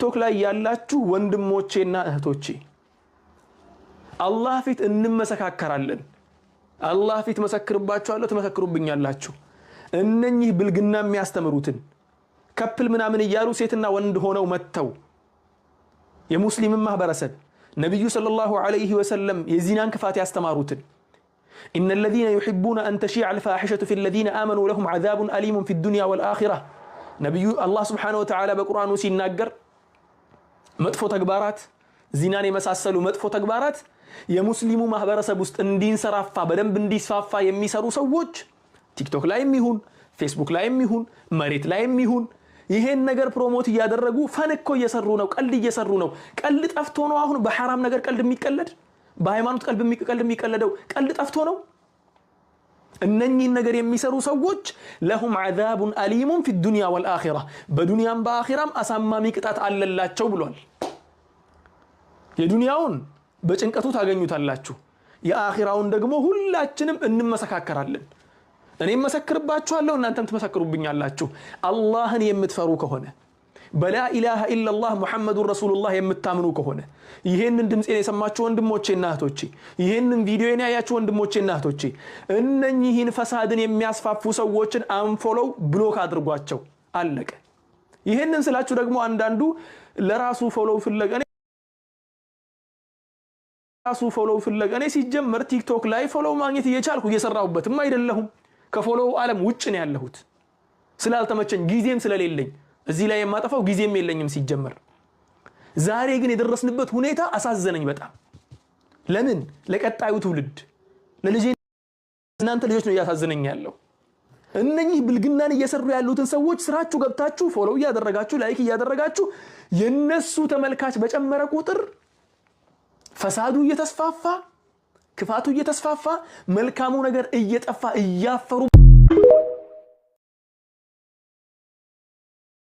ቲክቶክ ላይ ያላችሁ ወንድሞቼና እህቶቼ አላህ ፊት እንመሰካከራለን። አላህ ፊት መሰክርባችኋለሁ፣ ተመሰክሩብኛላችሁ። እነኚህ ብልግና የሚያስተምሩትን ከፕል ምናምን እያሉ ሴትና ወንድ ሆነው መተው የሙስሊም ማህበረሰብ ነብዩ ሰለላሁ ዐለይሂ ወሰለም የዚናን ክፋት ያስተማሩትን إن الذين يحبون أن تشيع الفاحشة في الذين آمنوا لهم عذاب أليم في الدنيا والآخرة نبي الله سبحانه وتعالى بقرآن سيناجر مدفو تكبارات زناني مساسلو مدفو تكبارات يا مسلمو ማህበረሰብ ውስጥ እንዲንሰራፋ በደንብ እንዲስፋፋ የሚሰሩ ሰዎች ቲክቶክ ላይም ይሁን ፌስቡክ ላይም ይሁን መሬት ላይም ይሁን ይሄን ነገር ፕሮሞት ያደረጉ ፈንኮ እየሰሩ ነው፣ ቀልድ እየሰሩ ነው። ቀልድ ጠፍቶ ነው አሁን በሐራም ነገር ቀልድ የሚቀለድ? በሃይማኖት ቀልድ የሚቀለደው ቀልድ ጠፍቶ ነው? እነኚህን ነገር የሚሰሩ ሰዎች ለሁም عذاب أليم في الدنيا والآخرة በዱንያም በአኺራም አሳማሚ ቅጣት አለላቸው ብሏል። የዱንያውን በጭንቀቱ ታገኙታላችሁ፣ የአኺራውን ደግሞ ሁላችንም እንመሰካከራለን። እኔም መሰክርባችኋለሁ፣ እናንተም ትመሰክሩብኛላችሁ። አላህን የምትፈሩ ከሆነ በላ ኢላሃ ኢላላህ ሙሐመዱር ረሱሉላህ የምታምኑ ከሆነ ይሄንን ድምጼን የሰማችሁ ወንድሞቼና እህቶቼ፣ ይሄንን ቪዲዮን ያያችሁ ወንድሞቼና እህቶቼ እነኚህን ፈሳድን የሚያስፋፉ ሰዎችን አንፎሎው ብሎክ አድርጓቸው። አለቀ። ይሄንን ስላችሁ ደግሞ አንዳንዱ ለራሱ ፎሎው ፍለጋ እኔ ሲጀመር ቲክቶክ ላይ ፎሎው ማግኘት እየቻልኩ እየሰራሁበትም አይደለሁም። ከፎሎው ዓለም ውጭ ነው ያለሁት ስላልተመቸኝ ጊዜም ስለሌለኝ እዚህ ላይ የማጠፋው ጊዜም የለኝም ሲጀመር። ዛሬ ግን የደረስንበት ሁኔታ አሳዘነኝ በጣም። ለምን? ለቀጣዩ ትውልድ ለልጄ እናንተ ልጆች ነው ያሳዘነኝ ያለው። እነኚህ ብልግናን እየሰሩ ያሉትን ሰዎች ስራችሁ ገብታችሁ ፎሎው ያደረጋችሁ ላይክ ያደረጋችሁ የነሱ ተመልካች በጨመረ ቁጥር ፈሳዱ እየተስፋፋ ክፋቱ እየተስፋፋ መልካሙ ነገር እየጠፋ እያፈሩ